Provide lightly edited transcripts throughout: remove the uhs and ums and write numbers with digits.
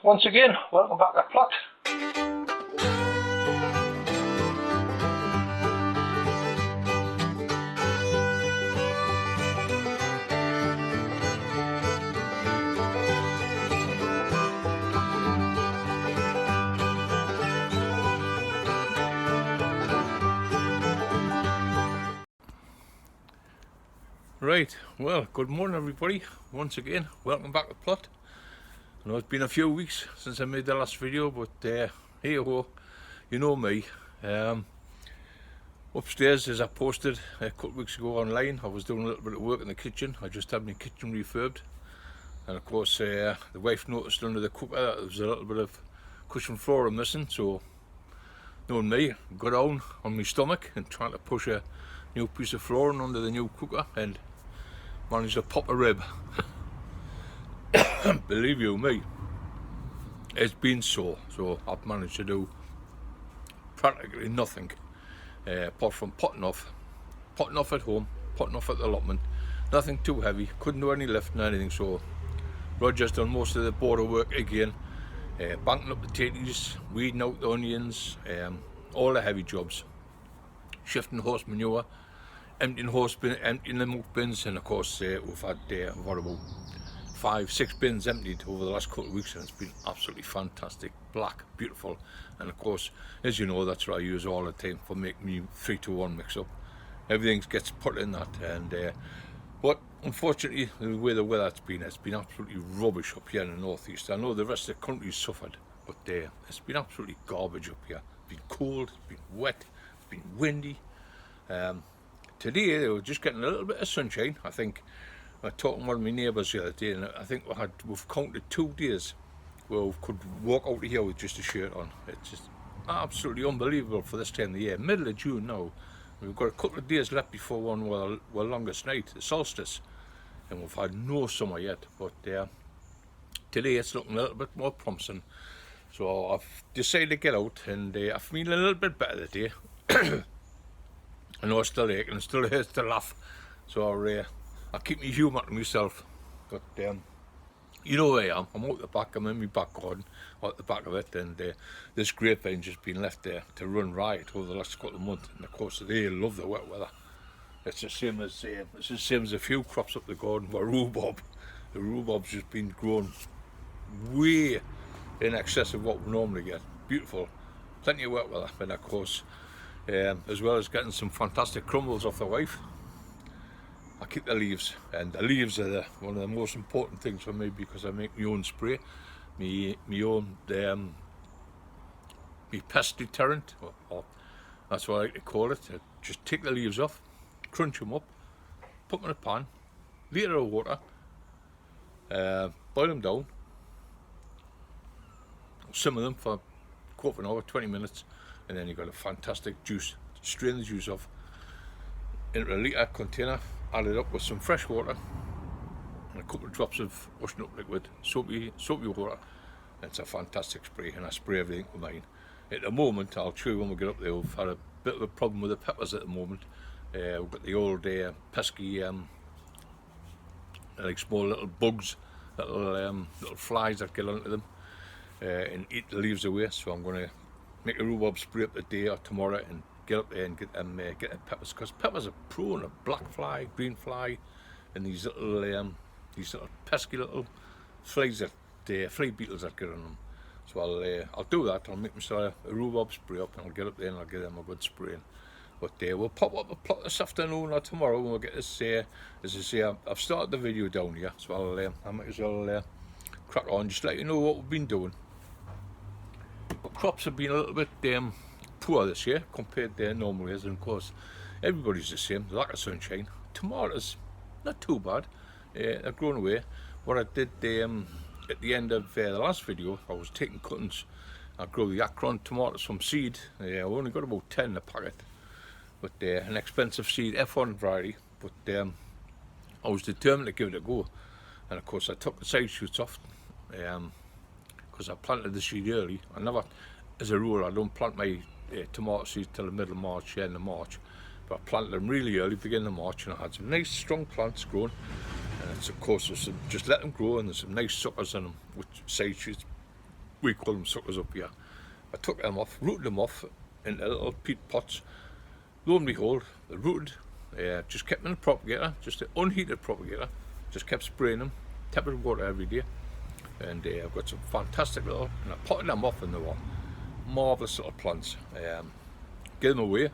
Once again, welcome back to Plot. Right, well, good morning everybody. Once again, welcome back to Plot. I know it's been a few weeks since I made the last video, but here you go. You know me. Upstairs, as I posted a couple of weeks ago online, I was doing a little bit of work in the kitchen. I just had my kitchen refurbed, and of course the wife noticed under the cooker that there was a little bit of cushion floor missing, so knowing me, got down on my stomach and trying to push a new piece of flooring under the new cooker and managed to pop a rib. Believe you me, it's been so I've managed to do practically nothing apart from potting off at home, potting off at the allotment. Nothing too heavy, couldn't do any lifting or anything, so Roger's done most of the border work again, banking up potatoes, weeding out the onions, all the heavy jobs, shifting horse manure, emptying the milk bins, and of course we've had about 5-6 bins emptied over the last couple of weeks, and it's been absolutely fantastic, black, beautiful. And of course, as you know, that's what I use all the time for making me 3-to-1 mix up. Everything gets put in that, and but unfortunately the way the weather's been, it's been absolutely rubbish up here in the northeast. I know the rest of the country's suffered, but it's been absolutely garbage up here. It's been cold, it's been wet, it's been windy. Today they were just getting a little bit of sunshine. I think I was talking to one of my neighbours the other day, and I think we've counted 2 days where we could walk out of here with just a shirt on. It's just absolutely unbelievable for this time of the year. Middle of June now. We've got a couple of days left before one of our longest night, the solstice, and we've had no summer yet. But today it's looking a little bit more promising. So I've decided to get out, and I feel a little bit better today. I know I'm still aching and still hurts to laugh, so I keep my humour to myself. But you know where I am. I'm out the back, I'm in my back garden, out the back of it, and this grapevine's just been left there to run riot over the last couple of months. And of course they love the wet weather. It's the same as a few crops up the garden for rhubarb. The rhubarb's just been grown way in excess of what we normally get. Beautiful, plenty of wet weather, and of course as well as getting some fantastic crumbles off the wife, I keep the leaves, and the leaves are one of the most important things for me, because I make my own spray, my own pest deterrent, or that's what I like to call it. I just take the leaves off, crunch them up, put them in a pan, litre of water, boil them down, simmer them for a quarter of an hour, 20 minutes, and then you've got a fantastic juice. Strain the juice off into a litre container, add it up with some fresh water and a couple of drops of washing up liquid, soapy water. It's a fantastic spray, and I spray everything with mine. At the moment, I'll show you when we get up there, we've had a bit of a problem with the peppers at the moment. We've got the old pesky like small little bugs, little flies that get onto them and eat the leaves away. So I'm going to make a rhubarb spray up today or tomorrow and get up there and get the peppers, because peppers are prone to black fly, green fly, and these little pesky little flies that flea beetles that get on them. So I'll do that. I'll make myself a rhubarb spray up, and I'll get up there and I'll give them a good spraying. But we'll pop up a plot this afternoon or tomorrow, and we'll get this. As I say, I've started the video down here, so I might as well crack on, just let you know what we've been doing. But crops have been a little bit poor this year compared to normal years, and of course everybody's the same, lack of sunshine. Tomatoes, not too bad, they're growing away. What I did at the end of the last video, I was taking cuttings. I grow the Akron tomatoes from seed. I only got about 10 in a packet, but an expensive seed, F1 variety, but I was determined to give it a go. And of course I took the side shoots off, because I planted the seed early. I never, as a rule, I don't plant my tomato seeds till the middle of March, end of March, but I planted them really early, beginning of March, and I had some nice strong plants growing. And it's, of course, just let them grow, and there's some nice suckers in them, which side shoots we call them suckers up here. I took them off, rooted them off into little peat pots. Lo and behold, they're rooted. Just kept them in a propagator, just an unheated propagator. Just kept spraying them, tepid water every day. And I've got some fantastic little, and I potted them off and they were marvellous little plants. Give them away.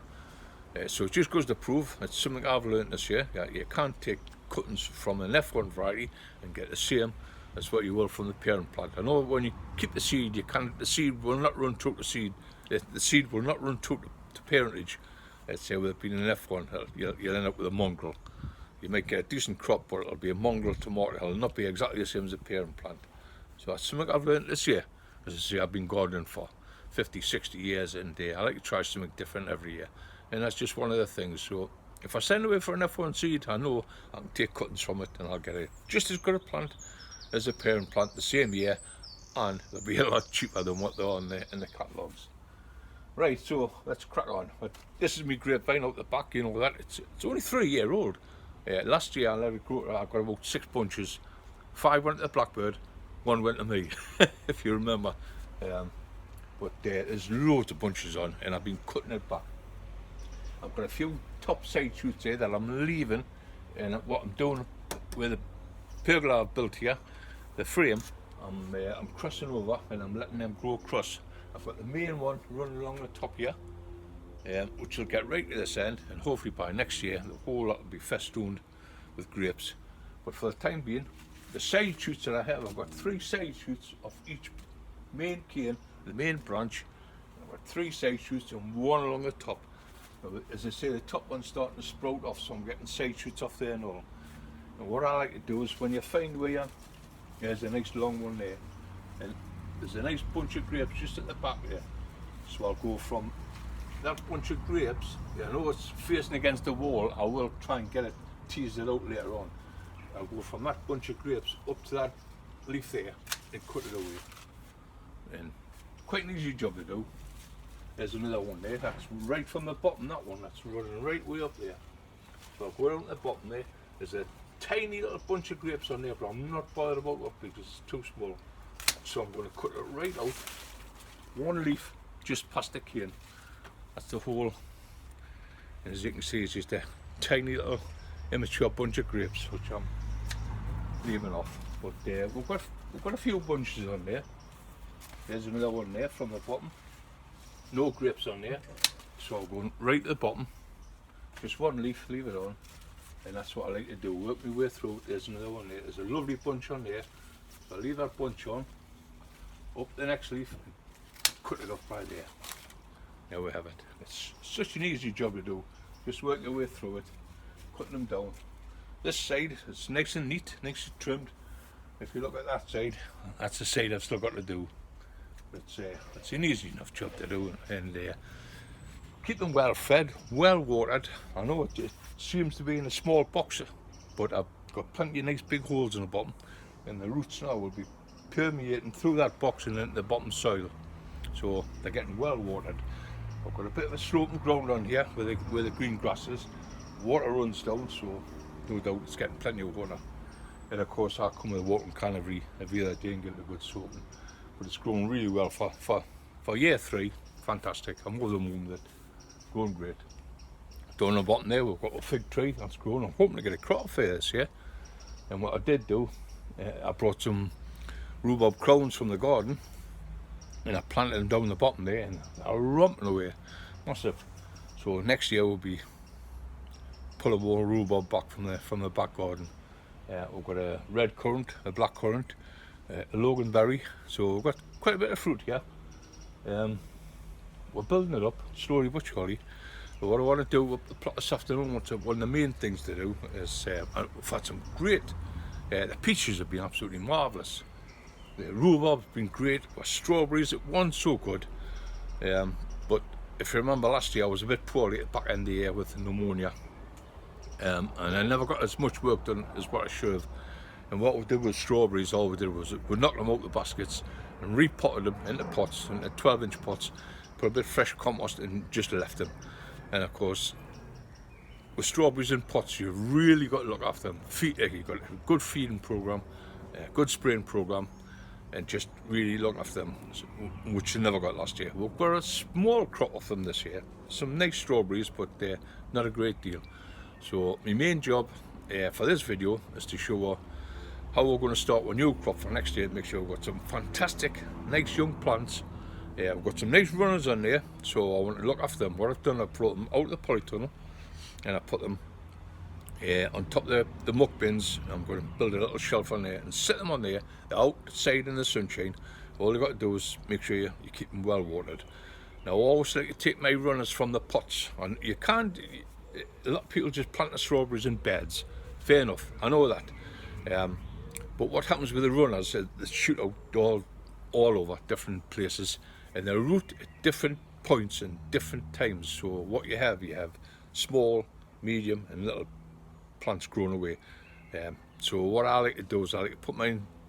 So it just goes to prove, it's something I've learned this year, you can't take cuttings from an F1 variety and get the same as what you will from the parent plant. I know when you keep the seed, the seed will not run through the seed. The seed will not run through to parentage. Let's say with it being an F1, you'll end up with a mongrel. You might get a decent crop, but it'll be a mongrel tomato. It'll not be exactly the same as a parent plant. So that's something I've learned this year. As I say, I've been gardening for 50, 60 years, and I like to try something different every year. And that's just one of the things. So if I send away for an F1 seed, I know I can take cuttings from it and I'll get it just as good a plant as a parent plant the same year, and they'll be a lot cheaper than what they're on in the catalogues. Right, so let's crack on. But this is my grapevine out the back, you know that. It's only 3 year old. Last year I let it grow. I got about 6 bunches. 5 went to the blackbird, 1 went to me, if you remember. But there's loads of bunches on, and I've been cutting it back. I've got a few top side shoots here that I'm leaving, and what I'm doing with the pergola I've built here, the frame, I'm crossing over and I'm letting them grow across. I've got the main one running along the top here, which will get right to this end, and hopefully by next year the whole lot will be festooned with grapes. But for the time being, the side shoots that I have, I've got 3 side shoots of each main cane, the main branch. I've got 3 side shoots and 1 along the top. As I say, the top one's starting to sprout off, so I'm getting side shoots off there and all. And what I like to do is, when you find where there's a nice long one there, and there's a nice bunch of grapes just at the back there. So I'll go from that bunch of grapes. I know it's facing against the wall. I will try and get it, tease it out later on. I'll go from that bunch of grapes up to that leaf there and cut it away. And quite an easy job to do. There's another one there, that's right from the bottom, that one, that's running right way up there. So I'll go down to the bottom there, there's a tiny little bunch of grapes on there, but I'm not bothered about what because it's too small. So I'm going to cut it right out, 1 leaf just past the cane. That's the whole, and as you can see, it's just a tiny little immature bunch of grapes, which I'm leaving off. But we've got a few bunches on there. There's another one there from the bottom. No grapes on there, so I'll go right to the bottom, just 1 leaf, leave it on, and that's what I like to do, work my way through. There's another one there, there's a lovely bunch on there, so I'll leave that bunch on, up the next leaf, and cut it off by there. There we have it. It's such an easy job to do, just work your way through it, cutting them down. This side is nice and neat, nice and trimmed. If you look at that side, that's the side I've still got to do. It's an easy enough job to do, and keep them well fed, well watered. I know it seems to be in a small box, but I've got plenty of nice big holes in the bottom, and the roots now will be permeating through that box and into the bottom soil, so they're getting well watered. I've got a bit of a sloping ground on here where the green grass is. Water runs down, so no doubt it's getting plenty of water. And of course I come with a watering can every other day and get a good soaking. But it's grown really well for year 3. Fantastic. I'm over the moon with it. Growing great. Down on the bottom there we've got a fig tree that's grown. I'm hoping to get a crop for this year. And what I did do, I brought some rhubarb crowns from the garden and I planted them down the bottom there, and they're romping away. Massive. So next year we'll be pulling more rhubarb back from the back garden. We've got a red currant, a black currant, a loganberry, so we've got quite a bit of fruit here. We're building it up slowly but surely. But what I want to do up the plot this afternoon, one of the main things to do is we've had some great, the peaches have been absolutely marvellous. The rhubarb's been great, with strawberries it wasn't so good. But if you remember last year I was a bit poorly at the back end of the year with pneumonia. And I never got as much work done as what I should have. And what we did with strawberries, all we did was we knocked them out the baskets and repotted them into pots, into 12-inch pots, put a bit of fresh compost and just left them. And of course, with strawberries in pots, you've really got to look after them. You've got a good feeding program, a good spraying program, and just really look after them, which they never got last year. We've got a small crop of them this year, some nice strawberries, but not a great deal. So my main job for this video is to show how we're going to start a new crop for next year, make sure we've got some fantastic nice young plants. We've got some nice runners on there, so I want to look after them. What I've done, I've brought them out of the polytunnel and I put them on top of the muck bins. I'm going to build a little shelf on there and set them on there. They're outside in the sunshine. All you've got to do is make sure you keep them well watered. Now I always like to take my runners from the pots, and you can't, a lot of people just plant the strawberries in beds. Fair enough, I know that. But what happens with the runners is they shoot out all over different places, and they root at different points and different times. So what you have small, medium and little plants growing away. So what I like to do is I like to put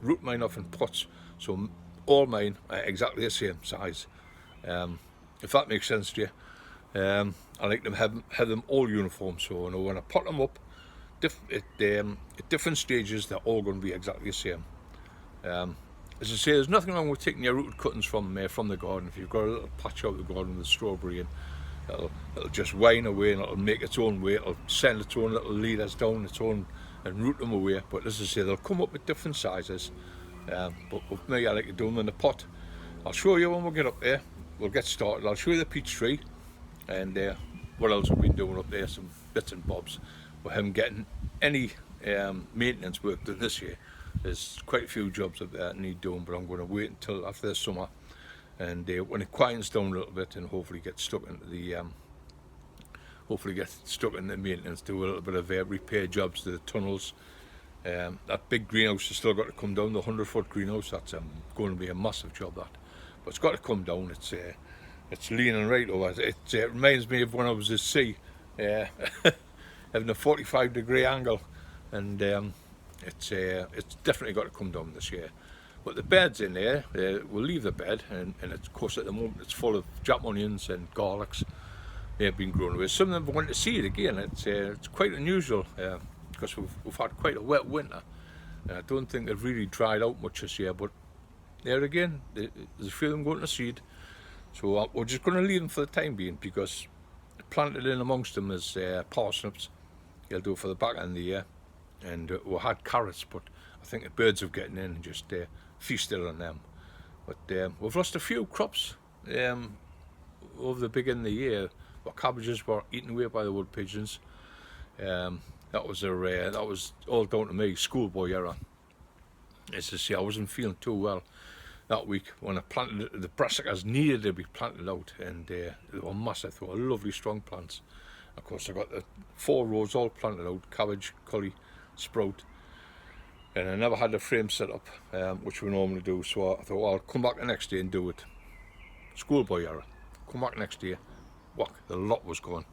root mine off in pots, so all mine are exactly the same size. If that makes sense to you. I like them have them all uniform, so when I pot them up at different stages, they're all going to be exactly the same. As I say, there's nothing wrong with taking your rooted cuttings from the garden. If you've got a little patch out of the garden with strawberry, and it'll just wind away and it'll make its own way. It'll send its own little leaders down its own and root them away. But as I say, they'll come up at different sizes. But with me, I like to do them in the pot. I'll show you when we get up there. We'll get started. I'll show you the peach tree and what else we've been doing up there, some bits and bobs. We haven't getting any maintenance work done this year. There's quite a few jobs up there that need doing, but I'm going to wait until after the summer, and when it quiets down a little bit, and hopefully get stuck into the maintenance, do a little bit of repair jobs to the tunnels. That big greenhouse has still got to come down, the 100-foot greenhouse. That's going to be a massive job, that, but it's got to come down. It's leaning right over. It reminds me of when I was at sea, having a 45-degree angle, and it's definitely got to come down this year. But the bed's in there, we'll leave the bed, and of course at the moment it's full of Jap onions and garlics. They've been growing away. Some of them want to see it again. It's quite unusual because we've had quite a wet winter. I don't think they've really dried out much this year, but there again, there's a few of them going to seed. So we're just going to leave them for the time being, because planted in amongst them is parsnips. They'll do for the back end of the year. And we had carrots, but I think the birds are getting in and just feasted on them. But we've lost a few crops over the beginning of the year. Our cabbages were eaten away by the wood pigeons. That was all down to me, schoolboy error. As I say, I wasn't feeling too well that week when I planted it. The brassicas needed to be planted out, and they were massive. They were lovely, strong plants. Of course, I got the 4 rows all planted out: cabbage, collie, sprout, and I never had the frame set up, which we normally do. So I thought, well, I'll come back the next day and do it. Schoolboy error. Come back next day, whack, the lot was gone.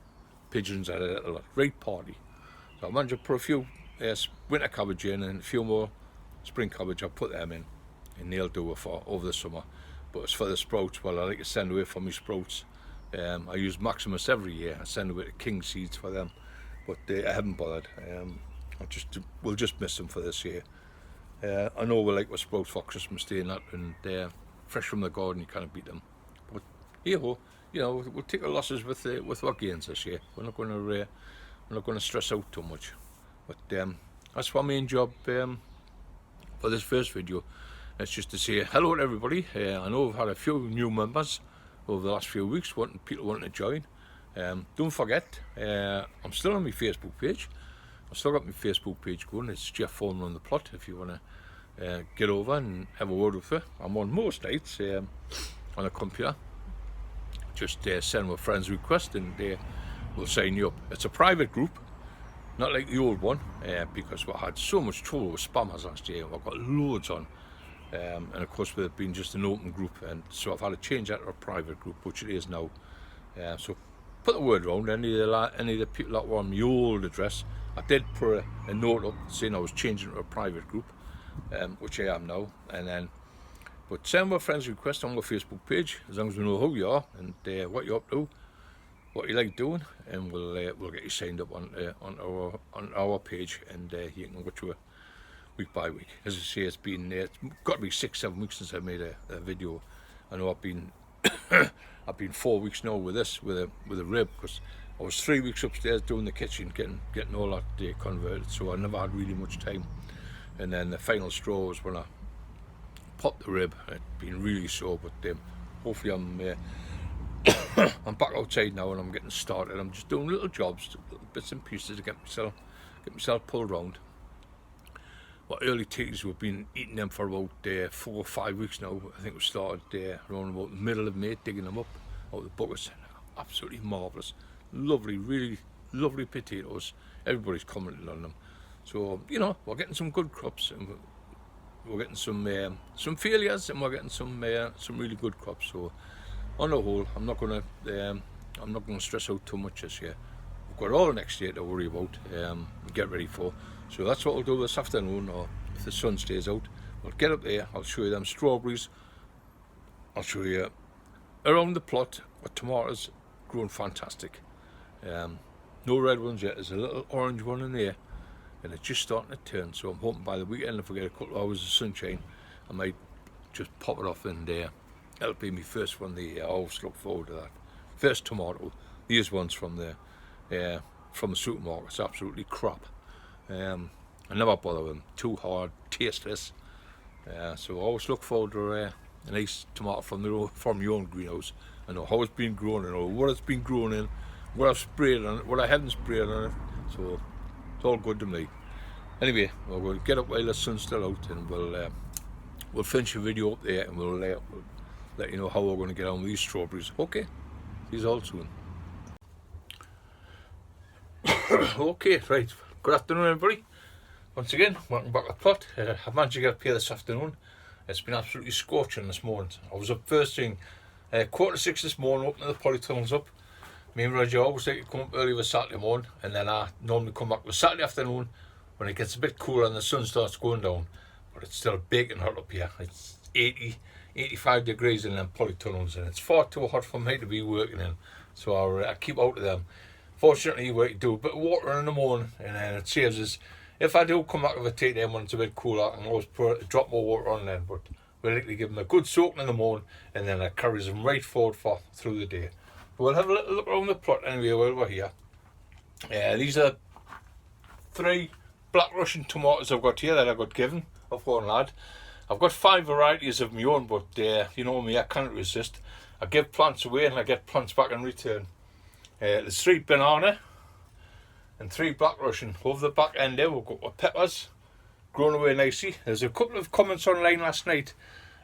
Pigeons had a little right party. So I managed to put a few winter cabbage in and a few more spring cabbage. I put them in, and they'll do it for over the summer. But as for the sprouts, well, I like to send away for my sprouts. I use Maximus every year. I send away to King seeds for them, but I haven't bothered. We'll just miss them for this year. I know we like our sprouts for Christmas Day and that, and fresh from the garden, you can't beat them. But we'll take our losses with our gains this year. We're not going to stress out too much. But that's my main job for this first video. It's just to say hello to everybody. I know we've had a few new members over the last few weeks, people wanting to join. Don't forget, I'm still on my Facebook page. I've still got my Facebook page going. It's Jeff Foreman on the Plot. If you want to get over and have a word with me, I'm on most nights on a computer. Just send them a friend's request, and we'll sign you up. It's a private group, not like the old one, because we had so much trouble with spammers last year. I've got loads on. And of course, we've been just an open group, and so I've had to change that to a private group, which it is now. So put the word around. Any of the people that were on my old address, I did put a note up saying I was changing it to a private group, which I am now. But send my friends request on my Facebook page, as long as we know who you are and what you're up to, what you like doing, and we'll get you signed up on our page, and you can week by week. As I say, it's got to be 6-7 weeks since I made a video. I know I've been I've been 4 weeks now with this with a rib, because I was 3 weeks upstairs doing the kitchen, getting all that day converted, so I never had really much time. And then the final straw was when I popped the rib. It'd been really sore, but hopefully I'm back outside now and I'm getting started. I'm just doing little jobs, little bits and pieces to get myself pulled round. Well, early teas, we've been eating them for about 4 or 5 weeks now. I think we started around about the middle of May, digging them up out of the buckets. Absolutely marvellous, lovely, really lovely potatoes. Everybody's commenting on them. So, you know, we're getting some good crops, and we're getting some failures, and we're getting some really good crops. So, on the whole, I'm not gonna stress out too much this year. We've got all next year to worry about, get ready for. So that's what we'll do this afternoon, or if the sun stays out, we'll get up there. I'll show you them strawberries. I'll show you around the plot with tomatoes growing fantastic. No red ones yet. There's a little orange one in there, and it's just starting to turn. So I'm hoping by the weekend, if I get a couple of hours of sunshine, I might just pop it off, and that'll be my first one. I always look forward to that. First tomato. These ones from the supermarket. It's absolutely crap. I never bother with them. Too hard, tasteless. So I always look forward to a nice tomato from your own greenhouse. I know how it's been grown, I know what it's been grown in, what I've sprayed on it, what I haven't sprayed on it. So it's all good to me. Anyway, we'll get up while the sun's still out, and we'll finish the video up there, and we'll let you know how we're going to get on with these strawberries. Okay, see you all soon. Okay, right. Good afternoon, everybody. Once again, welcome back to the plot. I managed to get up here this afternoon. It's been absolutely scorching this morning. I was up first thing, 5:45 this morning, opening the polytunnels up. Me and Roger always like to come up early with Saturday morning, and then I normally come back with Saturday afternoon when it gets a bit cooler and the sun starts going down. But it's still baking hot up here. It's 85 degrees in them polytunnels, and it's far too hot for me to be working in. So I keep out of them. Fortunately, we do a bit of water in the morning, and then it saves us. If I do come back with a take them when it's a bit cooler, I can always drop more water on then. But we like to give them a good soaking in the morning, and then it carries them right forward through the day. But we'll have a little look around the plot anyway while we're here. These are 3 Black Russian tomatoes I've got here that I got given off one lad. I've got 5 varieties of my own, but you know me, I can't resist. I give plants away and I get plants back in return. There's 3 banana and 3 Black Russian. Over the back end there, we've got peppers growing away nicely. There's a couple of comments online last night.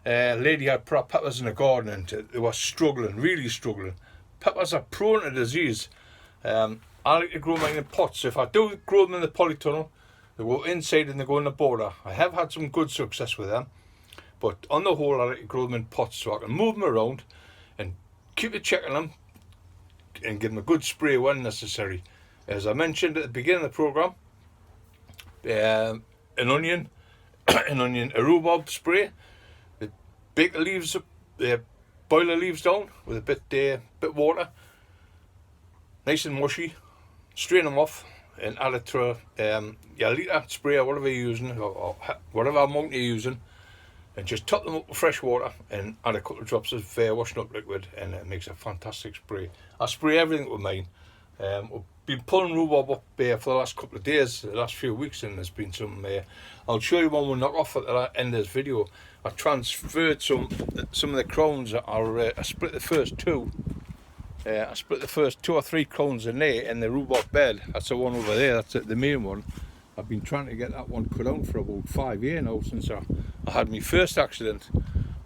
A lady had put her peppers in the garden and they were struggling, really struggling. Peppers are prone to disease. I like to grow mine in pots. If I do grow them in the polytunnel, they go inside and they go in the border. I have had some good success with them, but on the whole, I like to grow them in pots so I can move them around and keep checking them and give them a good spray when necessary. As I mentioned at the beginning of the programme, an onion, a rhubarb spray. Bake the leaves up, boil the leaves down with a bit water, nice and mushy. Strain them off and add it to your litre spray or whatever you're using, or whatever amount you're using, and just top them up with fresh water and add a couple of drops of washing up liquid, and it makes a fantastic spray. I spray everything with mine. We've been pulling rhubarb up for the last couple of days, the last few weeks, and there's been some. I'll show you one we'll knock off at the end of this video. I transferred some of the crowns. I split the first 2. I split the first 2 or 3 crowns in there in the rhubarb bed. That's the one over there. That's the main one. I've been trying to get that one cut out for about 5 years now, since I had my first accident,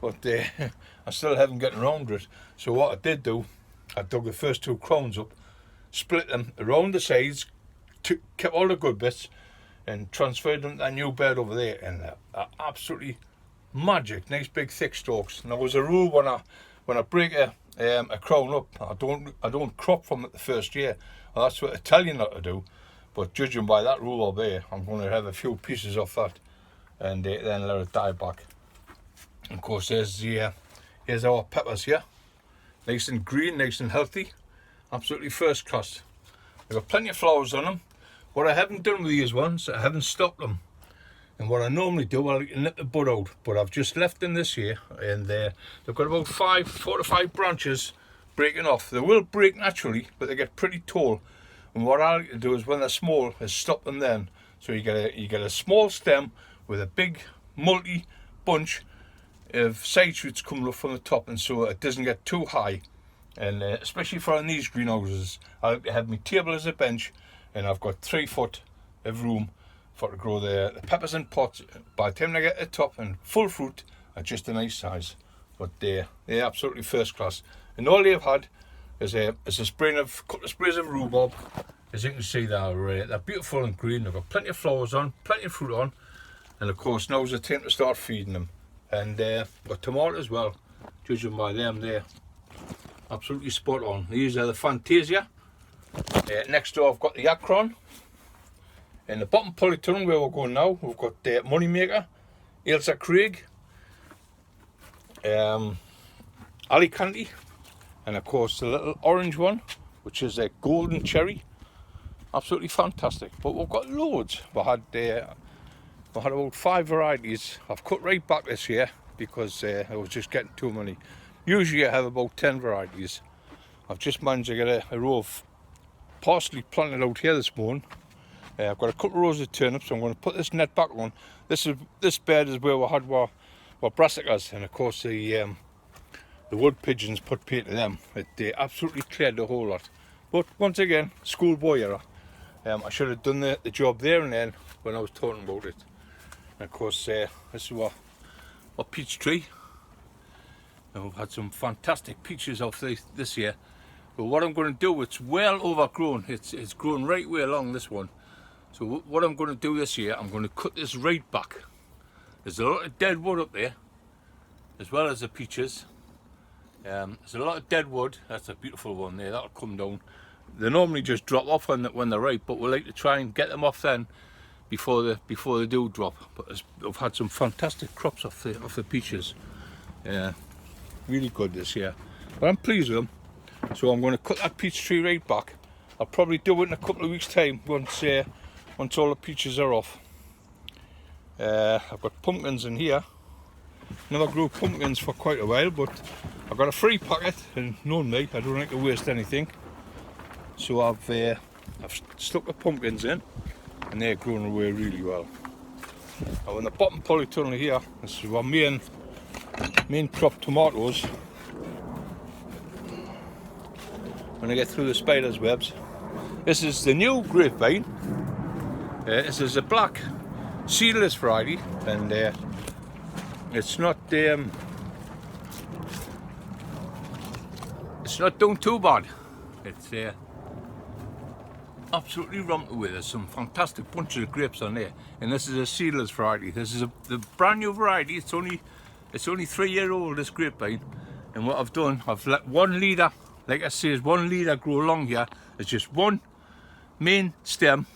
but I still haven't gotten around to it. So what I did do, I dug the first 2 crowns up, split them around the sides, kept all the good bits, and transferred them to a new bed over there, and they're absolutely magic. Nice big thick stalks. Now there's a rule when I break a crown up, I don't crop from it the first year. Well, that's what I tell you not to do. But judging by that rule over there, I'm going to have a few pieces of that and then let it die back. And of course, here's our peppers here. Nice and green, nice and healthy. Absolutely first class. They've got plenty of flowers on them. What I haven't done with these ones, I haven't stopped them. And what I normally do, I nip the bud out, but I've just left them this year, and they've got about 4 to 5 branches breaking off. They will break naturally, but they get pretty tall. And what I like to do is, when they're small, is stop them then. So you get a small stem with a big multi bunch of side shoots coming up from the top, and so it doesn't get too high. And especially for these greenhouses, I like to have my table as a bench, and I've got 3 foot of room for to grow the peppers in pots. By the time they get to the top and full fruit, are just a nice size. But they're absolutely first class. And all they've had is a couple of sprays of rhubarb. As you can see, they're beautiful and green. They've got plenty of flowers on, plenty of fruit on, and of course now's the time to start feeding them. And got tomato as well, judging by them there. Absolutely spot on. These are the Fantasia. Next door I've got the Akron. In the bottom polytunnel where we're going now, we've got Moneymaker, Ailsa Craig, Alicante, and of course the little orange one, which is a golden cherry. Absolutely fantastic. But we've got loads. We had about 5 varieties. I've cut right back this year because I was just getting too many. Usually I have about 10 varieties. I've just managed to get a row of parsley planted out here this morning. I've got a couple of rows of turnips, so I'm going to put this net back on. This bed is where we had our brassicas, and of course the wood pigeons put pay to them. They absolutely cleared the whole lot. But once again, schoolboy error. I should have done the job there and then when I was talking about it. And of course, this is our peach tree. And we've had some fantastic peaches off this year. But what I'm going to do, it's well overgrown. It's grown right way along this one. So what I'm going to do this year, I'm going to cut this right back. There's a lot of dead wood up there, as well as the peaches. There's a lot of dead wood. That's a beautiful one there. That'll come down. They normally just drop off when they're ripe, but we like to try and get them off then before they do drop. But I've had some fantastic crops off the peaches. Really good this year. But I'm pleased with them. So I'm going to cut that peach tree right back. I'll probably do it in a couple of weeks' time once all the peaches are off. I've got pumpkins in here. Never grew pumpkins for quite a while, but I've got a free packet, and knowing me, I don't like to waste anything. So I've stuck the pumpkins in, and they're growing away really well. Now in the bottom polytunnel here, this is our main crop tomatoes. When I get through the spider's webs, this is the new grapevine. This is a black seedless variety, and it's not doing too bad. It's absolutely rumped with. There's some fantastic bunches of grapes on there, and this is a seedless variety. This is the brand new variety. It's only 3-year-old, this grapevine. And what I've done, I've let 1 leader, like I say, 1 leader grow along here. There's just one main stem.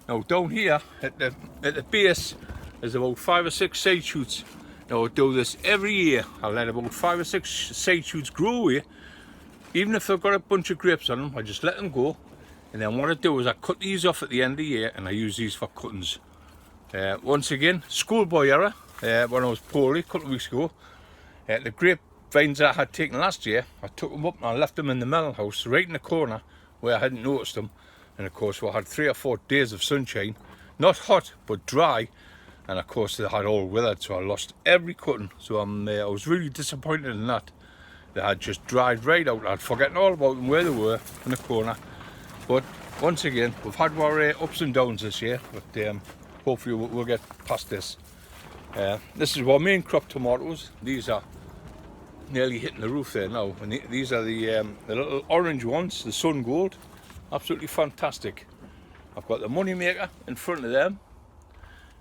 Now down here at the base, there's about 5 or 6 side shoots. Now I do this every year. I let about 5 or 6 side shoots grow away. Even if they've got a bunch of grapes on them, I just let them go. And then what I do is I cut these off at the end of the year, and I use these for cuttings. Once again, schoolboy error. When I was poorly a couple of weeks ago, the grapevines I had taken last year, I took them up and I left them in the melon house right in the corner where I hadn't noticed them. And of course we had 3 or 4 days of sunshine, not hot but dry, and of course they had all withered, so I lost every cutting. So I was really disappointed in that. They had just dried right out. I'd forgotten all about them, where they were in the corner. But once again, we've had our ups and downs this year, but hopefully we'll get past this. This is our main crop tomatoes. These are nearly hitting the roof there now, and these are the little orange ones, the Sun Gold. Absolutely fantastic. I've got the Moneymaker in front of them,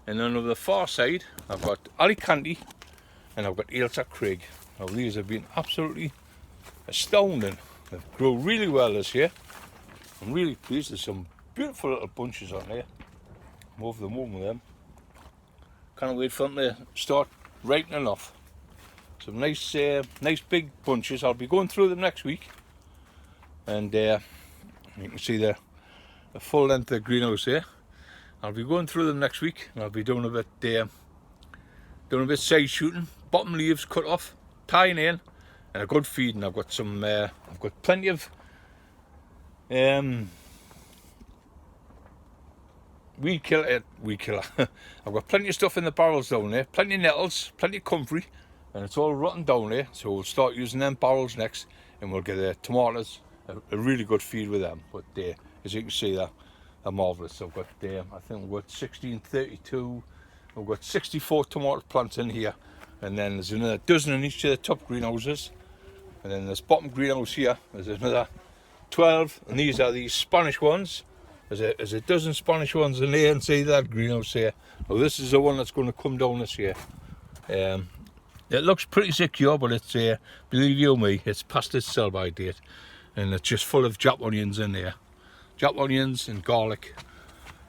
and then on the far side I've got Alicante and I've got Ailsa Craig. Now these have been absolutely astounding. They've grown really well this year. I'm really pleased. There's some beautiful little bunches on there. I'm over the moon with them. Can't wait for them to start ripening off. Some nice big bunches. I'll be going through them next week, and you can see the full length of the greenhouse here. I'll be going through them next week, and I'll be doing a bit side shooting, bottom leaves cut off, tying in, and a good feeding. I've got some, I've got plenty of weed killer. I've got plenty of stuff in the barrels down there, plenty of nettles, plenty of comfrey, and it's all rotten down there. So we'll start using them barrels next, and we'll get the tomatoes a really good feed with them. But as you can see, they're marvellous. I've got I think we've got 1632. We've got 64 tomato plants in here, and then there's another dozen in each of the top greenhouses, and then this bottom greenhouse here, there's another 12, and these are these Spanish ones. There's a dozen Spanish ones in there, and see that greenhouse here. Well, this is the one that's going to come down this year. It looks pretty secure, but it's believe you me, it's past its sell-by date, and it's just full of Jap onions in there. Jap onions and garlic.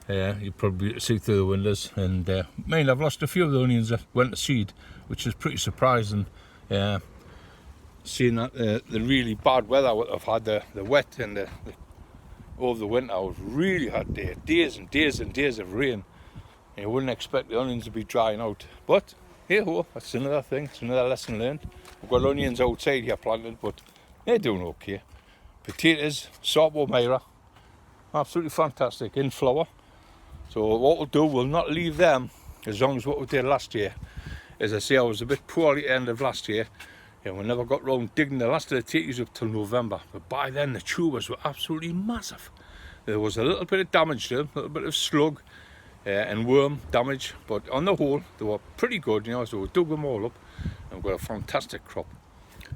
You probably see through the windows, and I've lost a few of the onions that went to seed, which is pretty surprising. Seeing that the really bad weather I've had, the wet and over the winter, was really hot there, days and days and days of rain. And you wouldn't expect the onions to be drying out, but hey ho, that's another thing, it's another lesson learned. I've got onions outside here planted, but they're doing okay. Potatoes, Sorbo Myra, absolutely fantastic, in flower. So what we'll do, we'll not leave them as long as what we did last year. As I say, I was a bit poor at the end of last year, and we never got round digging the last of the tatties up till November. But by then the tubers were absolutely massive. There was a little bit of damage to them, a little bit of slug and worm damage, but on the whole they were pretty good, so we dug them all up and got a fantastic crop.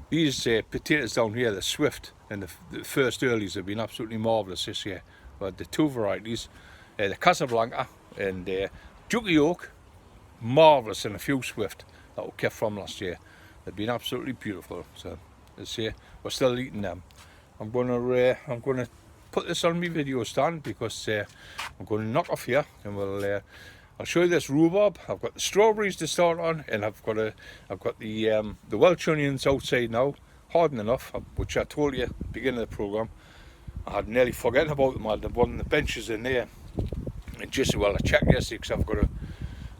These potatoes down here, the Swift and the first earlies, have been absolutely marvellous this year. We had the two varieties, the Casablanca and Juki Oak, marvellous, and a few Swift that we kept from last year. They've been absolutely beautiful. So this year we're still eating them. I'm gonna put this on my video stand because I'm going to knock off here, and I'll show you this rhubarb. I've got the strawberries to start on, and I've got the Welsh onions outside now, hardened enough, which I told you at the beginning of the programme. I had nearly forgotten about them. I had one of the benches in there, and just I checked yesterday because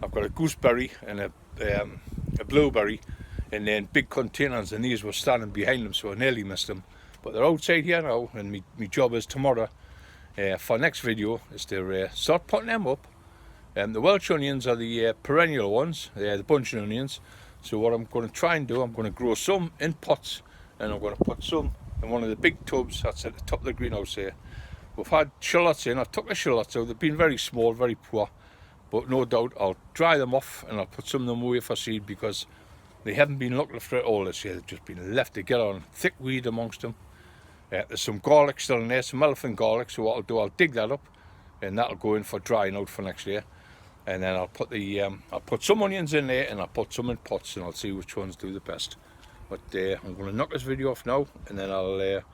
I've got a gooseberry and a blueberry, and then big containers, and these were standing behind them, so I nearly missed them. But they're outside here now, and my job is tomorrow for next video is to start putting them up. The Welsh onions are the perennial ones, they're the bunching onions. So what I'm going to try and do, I'm going to grow some in pots, and I'm going to put some in one of the big tubs that's at the top of the greenhouse here. We've had shallots in. I took the shallots out, they've been very small, very poor, but no doubt I'll dry them off and I'll put some of them away for seed, because they haven't been looked after at all this year. They've just been left to get on, thick weed amongst them. There's some garlic still in there, some elephant garlic, so what I'll do, I'll dig that up, and that'll go in for drying out for next year. And then I'll put some onions in there, and I'll put some in pots, and I'll see which ones do the best. But I'm going to knock this video off now, and then I'll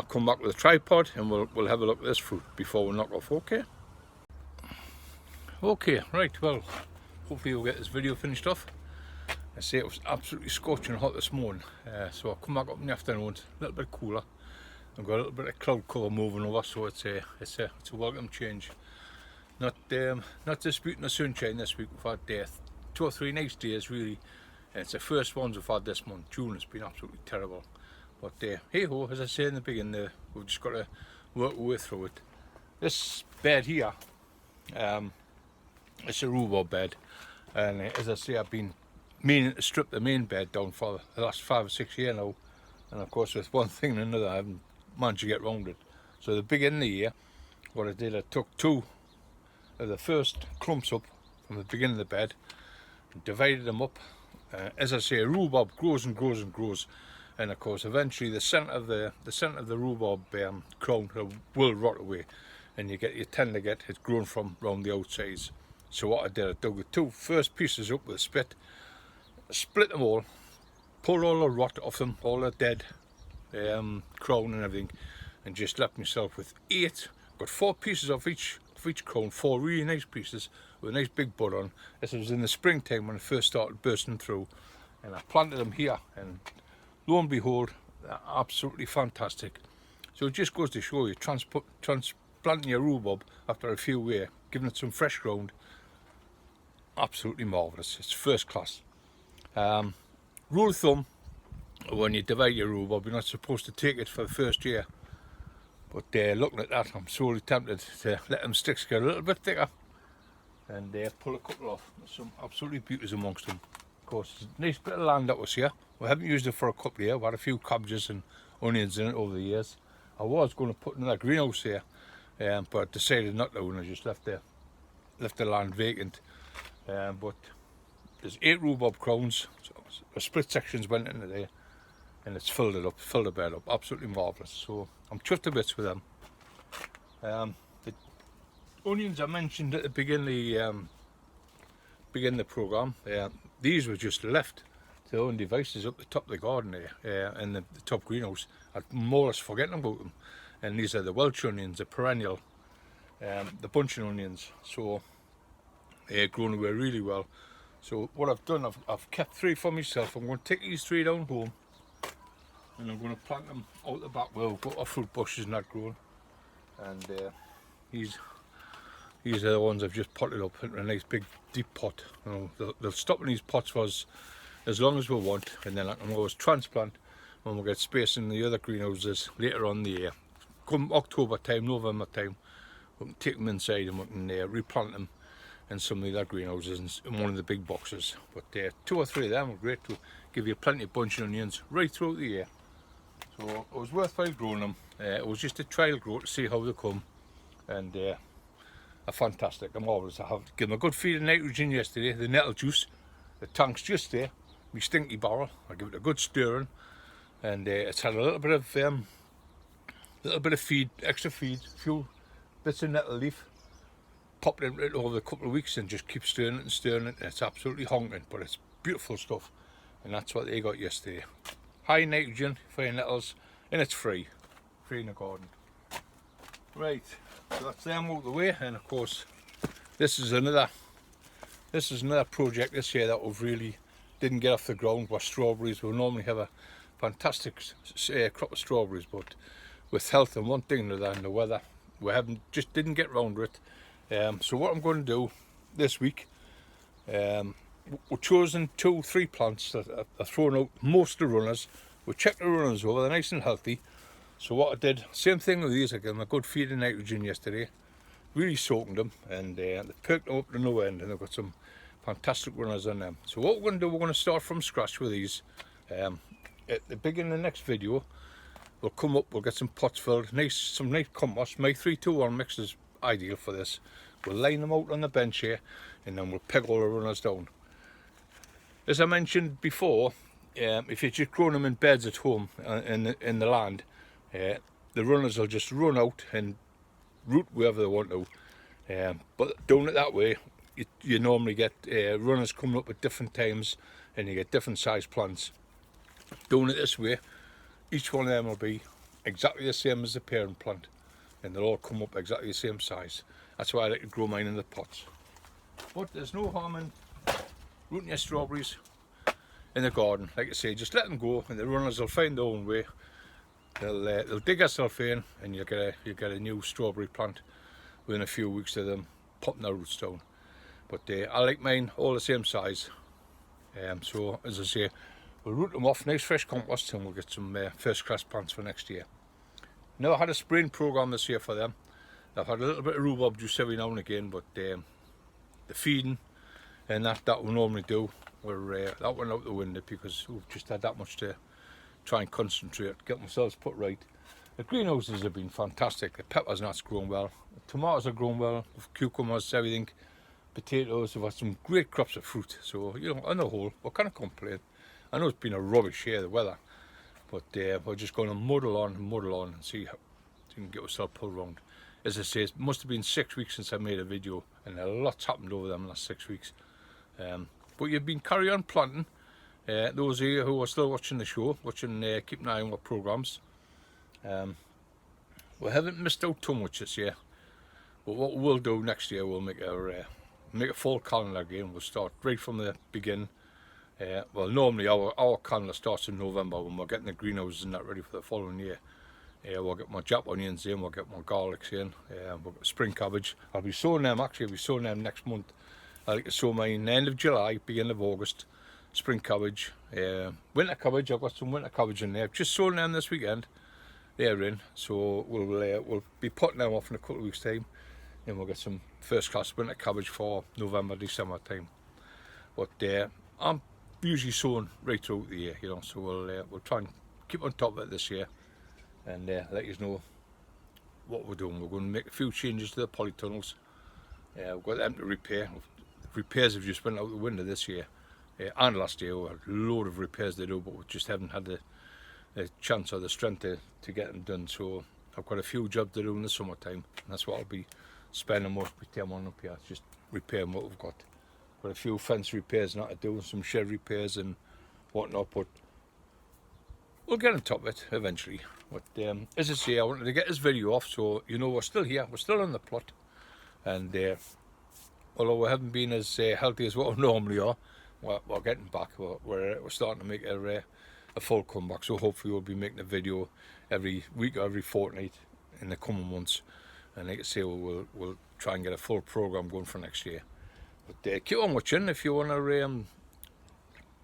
come back with a tripod, and we'll have a look at this fruit before we knock off. Okay, right, well, hopefully we'll get this video finished off. I say it was absolutely scorching hot this morning, so I'll come back up in the afternoon, a little bit cooler. I've got a little bit of cloud cover moving over, so it's a welcome change. Not disputing the sunshine this week. We've had 2 or 3 nice days really, and it's the first ones we've had this month. June has been absolutely terrible, but hey ho, as I say in the beginning, we've just got to work our way through it. This bed here, it's a rhubarb bed, and as I say, I've been meaning to strip the main bed down for the last 5 or 6 years now, and of course with one thing and another I haven't managed to get round it. So the beginning of the year, what I did, I took 2 of the first clumps up from the beginning of the bed and divided them up. As I say, rhubarb grows and grows and grows, and of course eventually the centre of the rhubarb crown will rot away, and you tend to get it grown from round the outsides. So what I did, I dug the 2 first pieces up with a spit, split them all, pulled all the rot off them, all the dead crown and everything, and just left myself with 8. Got 4 pieces of each crown, 4 really nice pieces with a nice big bud on. This was in the springtime when it first started bursting through, and I planted them here, and lo and behold, they're absolutely fantastic. So it just goes to show you, transplanting your rhubarb after a few giving it some fresh ground. Absolutely marvellous. It's first class. Rule of thumb, when you divide your rhubarb, you're not supposed to take it for the first year. But looking at that, I'm sorely tempted to let them sticks get a little bit thicker and pull a couple off. There's some absolutely beauties amongst them. Of course, it's a nice bit of land that was here. We haven't used it for a couple of years. We had a few cabbages and onions in it over the years. I was going to put another greenhouse here, but I decided not to, and I just left the land vacant. But there's 8 rhubarb crowns. So the split sections went into there, and it's filled the bed up. Absolutely marvellous. So I'm chuffed to bits with them. The onions I mentioned at the beginning of the programme, these were just left to their own devices up the top of the garden there, in the top greenhouse. I'd more or less forgotten about them. And these are the Welsh onions, the perennial, the bunching onions. So they're grown away really well. So what I've done, I've kept 3 for myself. I'm going to take these 3 down home, and I'm going to plant them out the back where we've got our fruit bushes not grown. And these are the ones I've just potted up into a nice big deep pot. You know, they'll stop in these pots for us as long as we want, and then I can always transplant when we get space in the other greenhouses later on in the year. Come October time, November time, we can take them inside and we can replant them in some of the other greenhouses in one of the big boxes. But 2 or 3 of them are great to give you plenty of bunch of onions right throughout the year. So it was worthwhile growing them. It was just a trial grow to see how they come, and are fantastic. I'm always, I have given them a good feed of nitrogen yesterday. The nettle juice, the tank's just there, my stinky barrel. I give it a good stirring, and it's had a little bit of feed, extra feed, a few bits of nettle leaf popped into it over a couple of weeks, and just keep stirring it and stirring it. And it's absolutely honking, but it's beautiful stuff, and that's what they got yesterday. High nitrogen for your nettles, and it's free in the garden. Right, so that's them out the way, and of course this is another project this year that we've really didn't get off the ground. Was strawberries. We'll normally have a fantastic crop of strawberries, but with health and one thing or another and the weather, we didn't get round to it. So what I'm going to do this week, we've chosen 2-3 plants that are throwing out most of the runners. We checked the runners over, they're nice and healthy. So what I did, same thing with these, I gave them a good feed of nitrogen yesterday, really soaking them, and they perked them up to no end, and they've got some fantastic runners on them. So what we're going to do, we're going to start from scratch with these. At the beginning of the next video, we'll come up, we'll get some pots filled, some nice compost. My 3-2-1 mix is ideal for this. We'll line them out on the bench here, and then we'll peg all the runners down. As I mentioned before, if you're just growing them in beds at home in the land, the runners will just run out and root wherever they want to. But doing it that way, you normally get runners coming up at different times, and you get different sized plants. Doing it this way, each one of them will be exactly the same as the parent plant, and they'll all come up exactly the same size. That's why I like to grow mine in the pots. But there's no harm in rooting your strawberries in the garden. Like I say, just let them go, and the runners will find their own way. They'll dig themselves in, and you'll get a new strawberry plant within a few weeks of them popping their roots down. But I like mine all the same size. So as I say, we'll root them off, nice fresh compost, and we'll get some first class plants for next year. Now, I had a spraying program this year for them. I've had a little bit of rhubarb juice every now and again, but the feeding and that we normally do, that went out the window because we've just had that much to try and concentrate, get themselves put right. The greenhouses have been fantastic. The peppers and that's grown well. The tomatoes are grown well, cucumbers, everything. Potatoes, we've had some great crops of fruit. So, you know, on the whole, we can't complain. I know it's been a rubbish year, the weather, but we're just going to muddle on and see how we can get ourselves pulled round. As I say, it must have been 6 weeks since I made a video, and a lot's happened over them last 6 weeks. But you've been carry on planting. Those of you who are still watching the show, keep an eye on our programmes. We haven't missed out too much this year, but what we'll do next year, we'll make a full calendar again. We'll start right from the beginning. Well, normally our calendar starts in November when we're getting the greenhouses and that ready for the following year. We'll get my Jap onions in, we'll get my garlics in, we'll get spring cabbage. I'll be sowing them, actually I'll be sowing them next month. I like to sow mine end of July, beginning of August. Spring cabbage, winter cabbage, I've got some winter cabbage in there. Just sown them this weekend, they're in. So we'll be putting them off in a couple of weeks time. And we'll get some first class winter cabbage for November, December time. But I'm usually sowing right throughout the year, you know, so we'll try and keep on top of it this year and let you know what we're doing. We're going to make a few changes to the polytunnels. We've got them to repair. Repairs have just went out the window this year and last year. We had a load of repairs to do, but we just haven't had the chance or the strength to get them done. So I've got a few jobs to do in the summertime, and that's what I'll be spending most of my time on up here, just repairing what we've got. Got a few fence repairs not to do, some shed repairs and whatnot, but we'll get on top of it eventually. But as I say, I wanted to get this video off so you know we're still here, we're still on the plot, and although we haven't been as healthy as what we normally are, we're getting back. We're starting to make a full comeback, so hopefully we'll be making a video every week or every fortnight in the coming months, and like I say, we'll try and get a full program going for next year. But keep on watching. If you want to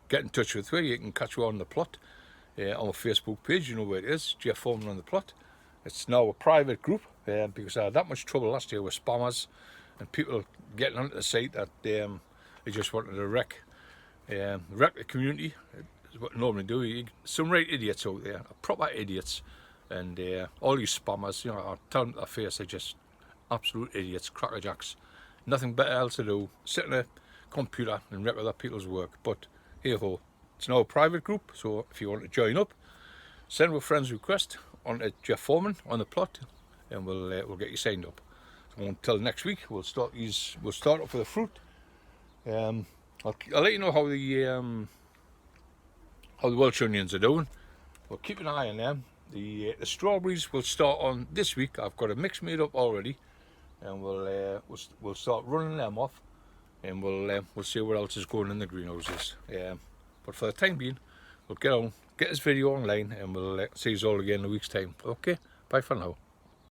get in touch with me, you can catch me on the plot on my Facebook page. You know where it is, Jeff Foreman on the plot. It's now a private group because I had that much trouble last year with spammers and people getting onto the site that they just wanted to wreck the community. Is what I normally do. Some right idiots out there, proper idiots, and all these spammers, you know, I tell them to their face, they're just absolute idiots, crackerjacks. Nothing better else to do, sit on a computer and wreck other people's work. But hey ho, it's now a private group, so if you want to join up, send a friend's request on to Jeff Foreman on the plot, and we'll get you signed up. So until next week, we'll start off with the fruit. I'll let you know how the Welsh onions are doing. We'll keep an eye on them. The strawberries will start on this week. I've got a mix made up already, and we'll start running them off, and we'll see what else is going in the greenhouses. But for the time being, we'll get this video online, and we'll see you all again in a week's time. Okay, bye for now.